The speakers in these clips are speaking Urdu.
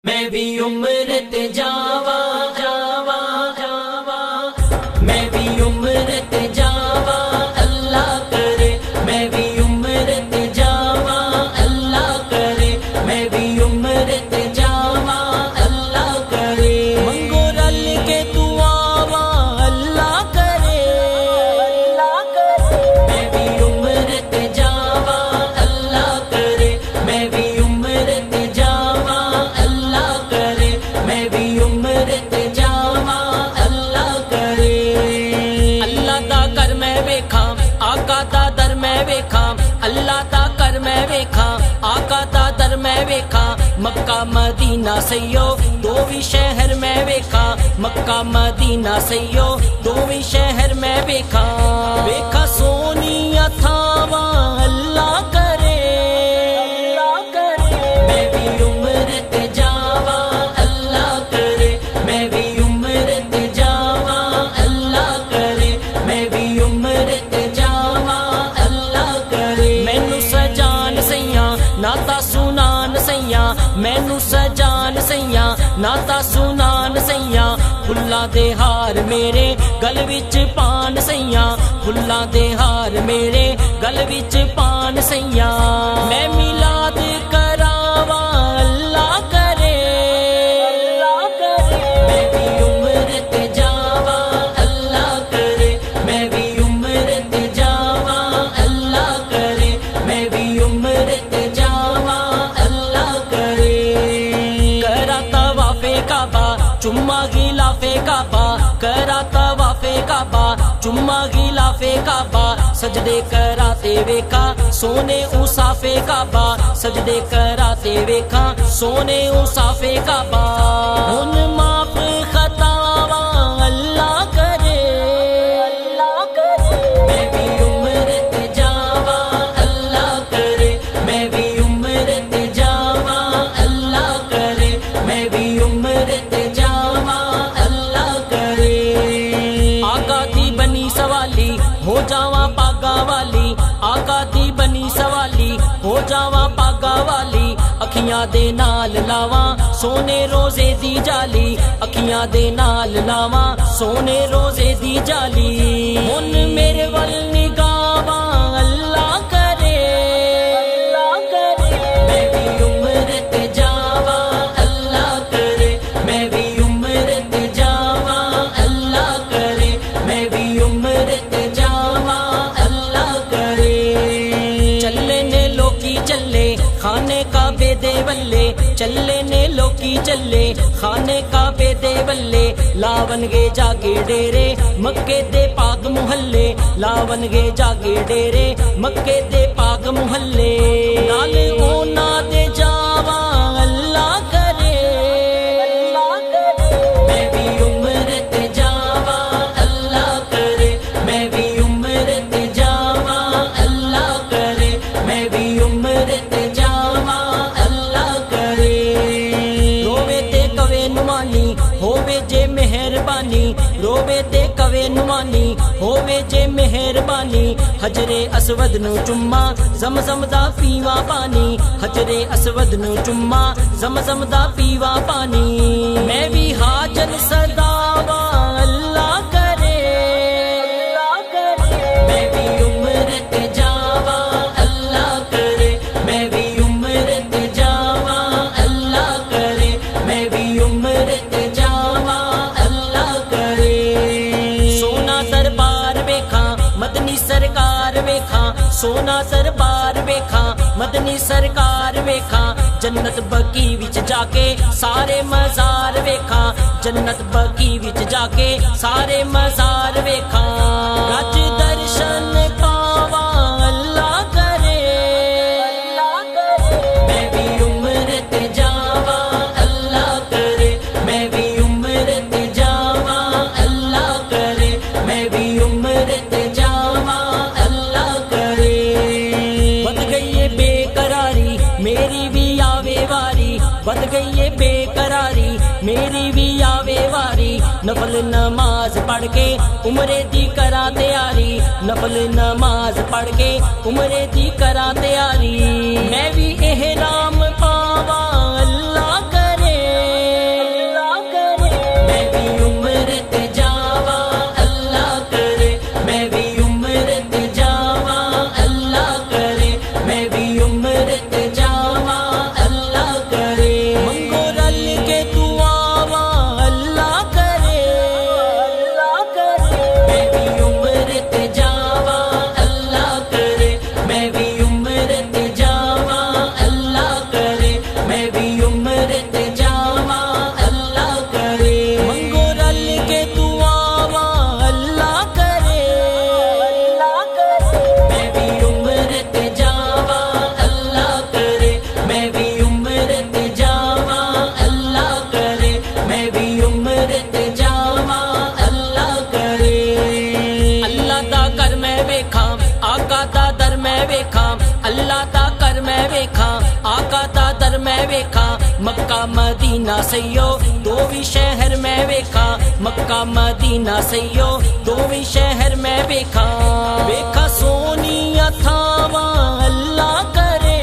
میں بھی عمر تے جاوا جاوا جاوا، میں بھی عمر تے جاوا اللہ کرے، میں بھی عمر تے جاوا اللہ کرے، میں بھی عمر تے جاوا اللہ کرے، منگو رل کے دعاوا اللہ کرے، اللہ کرے، میں بھی عمر تے جاوا اللہ کرے، میں بھی عمر تے جاوا اللہ کرے، میں بھی عمر تے جاوا اللہ کرے، اللہ دا کر میں ویکھاں آقا دا در میں ویکھاں، اللہ دا کر میں ویکھاں آقا دا در میں ویکھاں، مکہ مدینہ سیو دوویں شہر میں ویکھاں، مکہ مدینہ سیو دوویں شہر میں ویکھاں، ویکھاں سونیاں تھاواں اللہ کرے، اللہ کرے، میں بھی عمر تے جاوا اللہ کرے، میں بھی عمر تے جاوا اللہ کرے، میں بھی عمر تے جاوا اللہ کرے، مینوں سجان سیاں ناتا سنان سیاں، مینوں سجان سیاں ناتا سنان سیاں، پھلاں دے ہار میرے گل وچ پان سیاں، پھلاں دے ہار میرے گل وچ پان سیاں، میں میلاد کراواں اللہ کرے، اللہ کرے، میں بھی عمر تے جاوا اللہ کرے، میں بھی عمر تے جاوا اللہ کرے، میں بھی عمر تے جاوا اللہ کرے، کرا طواف کعبہ چما غلاف کعبہ، کرا طواف کعبہ چما غلاف کعبہ، سجدے کراتے ویکھا سونے اوصاف کعبہ، سجدے کراتے ویکھا سونے اوصاف کعبہ، ہن معاف خطاواں اللہ کرے، اللہ کرے، میں بھی عمر تے جاوا اللہ کرے، میں بھی عمر تے جاوا اللہ کرے، میں بھی عمر تے جاوا اللہ کرے، آقا دی بنی سوالی ہو جاواں پاگا والی، آقا دی بنی سوالی ہو جاواں پاگا والی، اکھیاں دے نال لاواں سونے روزے دی جالی، اکھیاں دے نال لاواں سونے روزے دی جالی، ہن میرے ول نگاواں اللہ کرے، اللہ کرے، میں بھی عمر تے جاوا اللہ کرے، میں بھی عمر تے جاوا اللہ کرے، میں بھی عمر تے جاوا اللہ کرے، چلے نے لوکی چلے خانے کعبے دے ولے، چلے نے لوکی چلے خانے کعبے دے ولے، لاون گے جا کے ڈیرے مکے دے پاک محلے، لاون گے جا کے ڈیرے مکے دے پاک محلے، نال اونا دے جاوا اللہ کرے، اللہ کرے، میں بھی عمر تے جاوا اللہ کرے، میں بھی عمر تے جاوا اللہ کرے، میں بھی عمر تے جاوا اللہ کرے، روے تے کوے نمانی ہووے جے مہربانی، روے تے کوے نمانی ہووے جے مہربانی، حجر اسود نو چما زمزم دا پیوا پانی، حجر اسود نو چما زمزم دا پیوا پانی، میں بھی حاجت صداوا اللہ کرے، اللہ کرے، میں بھی عمر تے جاوا اللہ کرے، میں بھی عمر تے جاوا اللہ کرے، میں بھی عمر تے جاوا اللہ کرے، سونا دربار ویکھاں مدنی سرکار ویکھاں، سونا دربار ویکھاں مدنی سرکار ویکھاں، جنت بقی وچ جا کے سارے مزار ویکھاں، جنت بقی وچ جا کے سارے مزار ویکھاں، رج درشن پاواں اللہ کرے، اللہ کرے، میں بھی عمر تے جاوا اللہ کرے، میں بھی عمر تے جاوا اللہ کرے، میں بھی عمر تے جاوا اللہ کرے، بد گئی ہے بے قراری میری بھی آوے واری، بد گئی ہے بے قراری میری بھی آوے واری، نفل نماز پڑھ کے عمرے دی کرا تیاری، نفل نماز پڑھ کے عمرے دی کرا تیاری، میں بھی احرام پاواں اللہ کرے، مدینہ سیو دو بھی شہر میں ویکھا مکہ مدینہ سیو دو بھی شہر میں ویکھا ویکھا سونیاں تھاواں اللہ کرے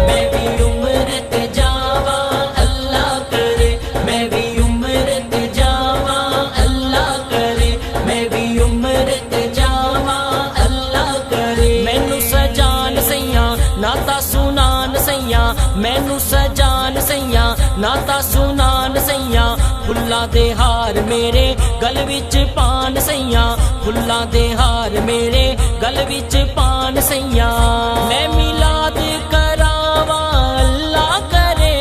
میں بھی عمر تے جاواں اللہ کرے میں بھی عمر تے جاواں اللہ کرے میں بھی عمر تے جاواں اللہ کرے مینوں سجان سیاں ناتا سنان سیاں مینوں سجان سیاں ناتا سنان سیاں پھلاں دے ہار میرے گل وچ پان سیاں پھلاں دے ہار میرے گل وچ پان سیاں میں میلاد کراواں اللہ کرے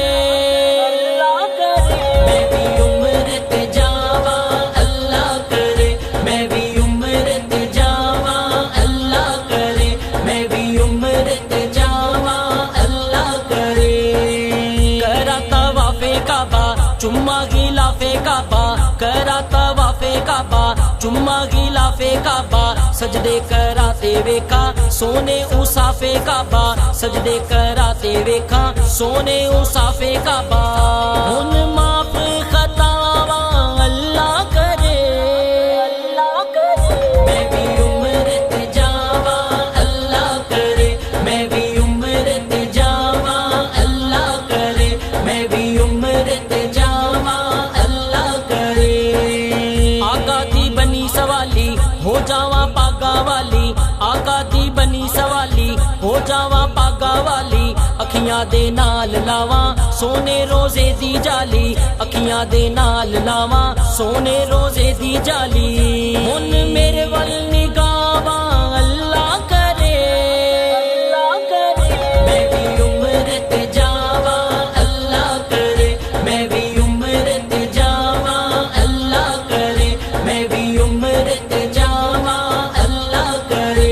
میں بھی عمر تے جاواں اللہ کرے میں بھی عمر تے جاواں اللہ کرے میں بھی عمر تے جاواں اللہ کرے کرا طواف کعبہ چما غلاف کعبہ کرا طواف کعبہ چما غلاف کعبہ سجدے کراتے ویکھا سونے اوصاف کعبہ سجدے کراتے ویکھا سونے اوصاف کعبہ ہن معاف خطاواں اللہ کرے میں بھی عمر تے جاواں اللہ کرے میں بھی عمر تے جاواں اللہ کرے میں بھی عمر تے جاواں اللہ کرے آقا دی بنی سوالی ہو جاواں پاگا والی آقا دی بنی سوالی ہو جاواں پاگا والی اکھیاں دے نال لاواں سونے روزے دی جالی اکھیاں دے نال لاواں سونے روزے دی جالی ہن میرے ول نگاواں اللہ کرے میں بھی عمر تے جاواں اللہ کرے میں بھی عمر تے جاواں اللہ کرے میں بھی عمر تے جاواں اللہ کرے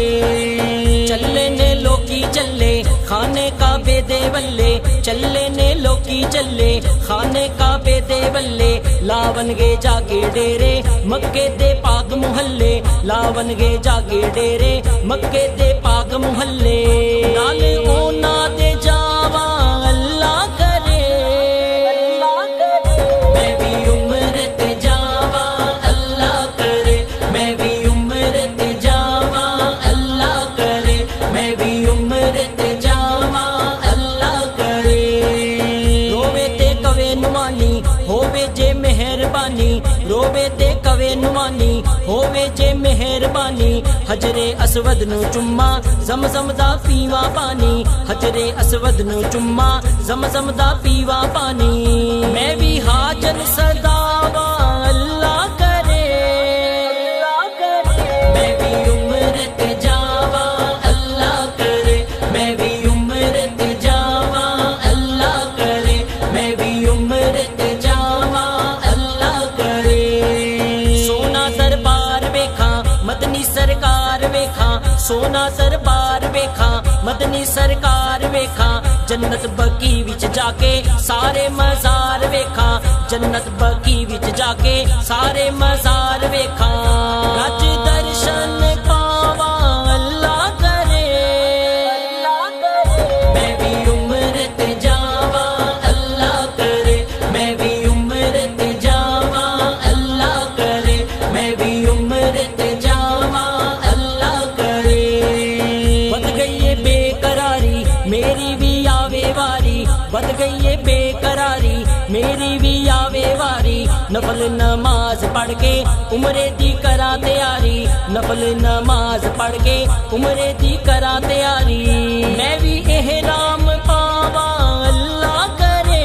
چلے نے لوکی چلے خانے کعبے دے ولے چلے نے لوکی چلے خانے کعبے دے ولے لاون گے جا کے ڈیرے مکے دے پاک محلے لاون گے جا کے ڈیرے مکے دے پاک محلے نال اونا دے جاواں اللہ کرے میں بھی عمر تے جاواں اللہ کرے میں بھی عمر تے جاواں اللہ کرے میں بھی عمر تے جاواں اللہ کرے روے تے کوے نمانی ہووے جے مہربانی روے تے کوے نمانی ہووے جے مہربانی حجر اسود نو چما زمزم دا پیوا پانی حجر اسود نو چما زمزم دا پیوا پانی میں بھی حاجن صداواں اللہ کرے میں بھی عمر تے جاواں اللہ کرے میں بھی عمر تے جاواں اللہ کرے میں بھی عمر تے جاواں اللہ کرے سونا دربار ویکھاں مدنی سرکار ویکھاں سونا دربار ویکھاں مدنی سرکار ویکھاں جنت بقی وچ جا کے سارے مزار ویکھاں جنت بقی وچ جا کے سارے مزار ویکھاں رج درشن پاواں اللہ کرے میں بھی عمر تے جاواں اللہ کرے میں بھی عمر تے جاواں اللہ کرے میں بھی عمر تے جاواں اللہ کرے بد گئی ہے بے قراری میری بھی آوے واری بد گئی ہے بے قراری میری بھی آوے واری نفل نماز پڑھ کے عمرے دی کرا تیاری نفل نماز پڑھ کے عمرے دی کرا تیاری میں بھی احرام پاواں اللہ کرے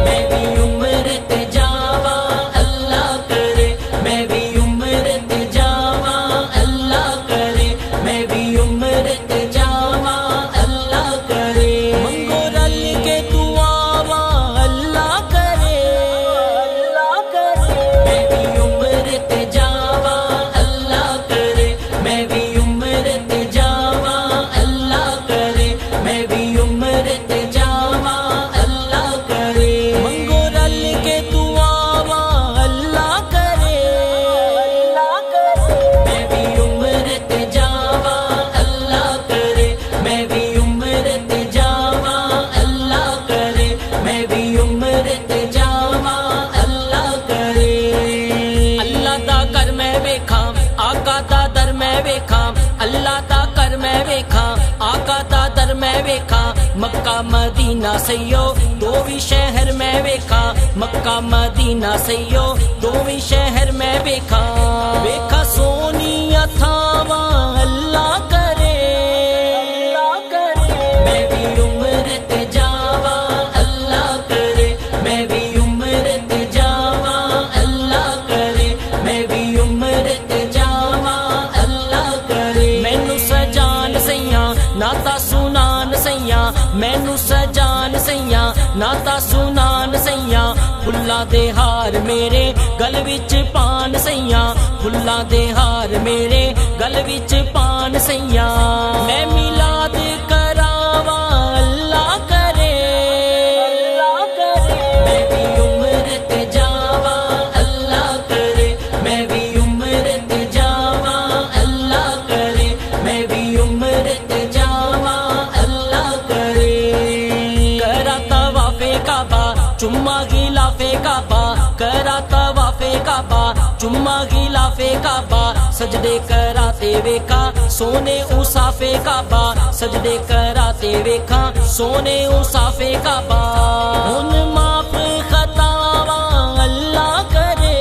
میں بھی عمر تے جاواں اللہ کرے میں بھی عمر تے جاواں اللہ کرے میں بھی عمر تے جاواں اللہ کرے منگو رل کے دعاواں اللہ کرے میں بھی عمر تے جاواں اللہ کرے میں بھی عمر تے جاواں اللہ کرے میں مکہ مدینہ سیو دو بھی شہر میں ویکھا مکہ مدینہ سیو دو بھی شہر میں ویکھا ویکھا سونی تھاواں اللہ کرے میں بھی عمر تے جاواں اللہ کرے میں بھی عمر تے جاواں اللہ کرے میں بھی عمر تے جاواں اللہ کرے مینوں سجان سیاں ناتا سنان سیاں مینوں سجان سیاں ناتا سنان سیاں پھلاں دے ہار میرے گل وچ پان سیاں پھلاں دے ہار میرے گل وچ پان سیاں میں میلاد کراواں اللہ کرے میں بھی عمر تے جاواں اللہ کرے میں بھی عمر تے جاواں اللہ کرے میں بھی عمر تے جاواں اللہ کرے کرا طواف کعبہ چما غلاف کعبہ کرا طواف کعبہ چما غلاف کعبہ سجدے کراتے ویکھا سونے اوصاف کعبہ سجدے کراتے ویکھا سونے اوصاف کعبہ ہن معاف خطاواں اللہ کرے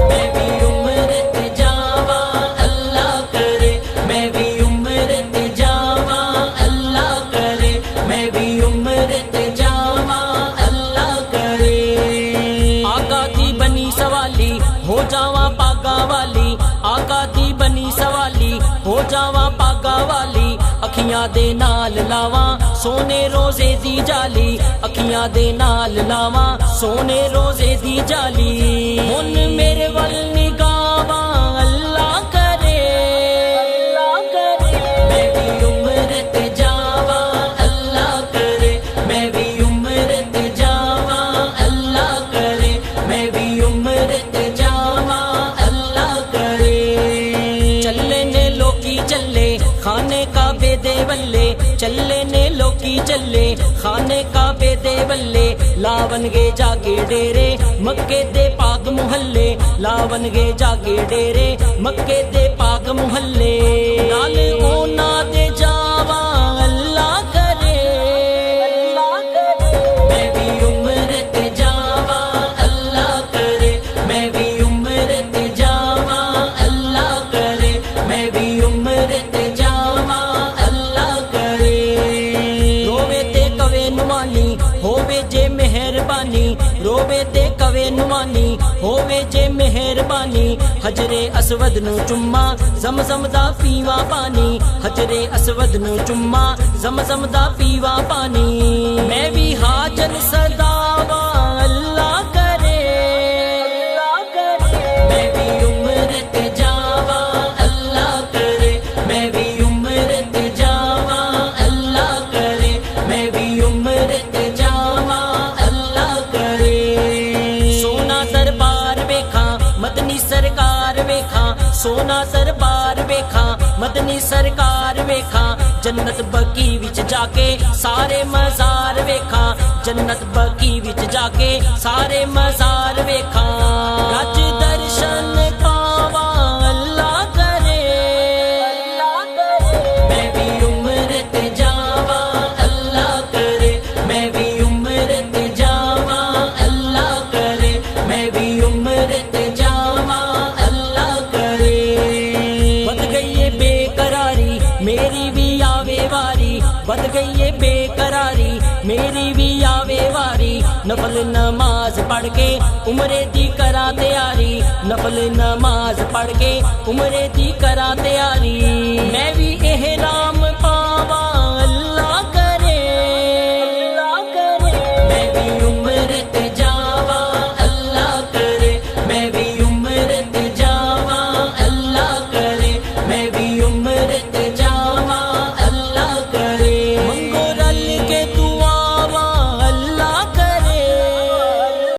میں بھی عمر تے جاواں اللہ کرے میں بھی عمر تے جاواں اللہ کرے میں بھی عمر تے جاواں اللہ کرے آقا دی بنی سوالی ہو جاواں پاگا والی آقا دی بنی سوالی ہو جاواں پاگا والی اکھیاں دے نال لاواں سونے روزے دی جالی اکھیاں دے نال لاواں سونے روزے دی جالی ہن میرے ول نگاواں اللہ کرے میں بھی عمر تے جاواں اللہ کرے میں بھی عمر تے جاواں اللہ کرے میں بھی عمر تے جاواں اللہ کرے چلے نے لوکی چلے خانے کعبے دے ولے چلے نے لوکی چلے خانے کعبے دے ولے لاون گے جا کے ڈیرے مکے دے پاک محلے لاون گے جا کے ڈیرے مکے دے پاک محلے نال اونا دے جاواں اللہ کرے میں بھی عمر تے جاواں اللہ کرے میں بھی عمر تے جاواں اللہ کرے میں بھی عمر تے جاواں اللہ کرے روے تے کوے نمانی ہووے جے مہربانی روے تے کوے نمانی ہووے جے مہربانی حجر اسود نو چما زمزم دا پیوا پانی حجر اسود نو چما زمزم دا پیوا پانی میں بھی حاجن صداواں اللہ کرے میں بھی عمر تے جاواں اللہ کرے میں بھی عمر تے جاواں اللہ کرے میں بھی عمر تے جاواں اللہ کرے سونا دربار ویکھاں مدنی سرکار ویکھاں سونا دربار ویکھاں مدنی سرکار ویکھاں جنت بقی وچ جا کے سارے مزار ویکھاں جنت بقی وچ جا کے سارے مزار ویکھاں رج درشن پاواں اللہ کرے میں بھی عمر تے جاواں اللہ کرے میں بھی عمر تے جاواں اللہ کرے میں بھی عمر تے جاواں اللہ کرے بد گئی ہے بے قراری میری بھی آوے واری بد گئی ہے بے قراری میری بھی آوے واری نفل نماز پڑھ کے عمرے دی کرا تیاری نفل نماز پڑھ کے عمرے دی کرا تیاری میں بھی احرام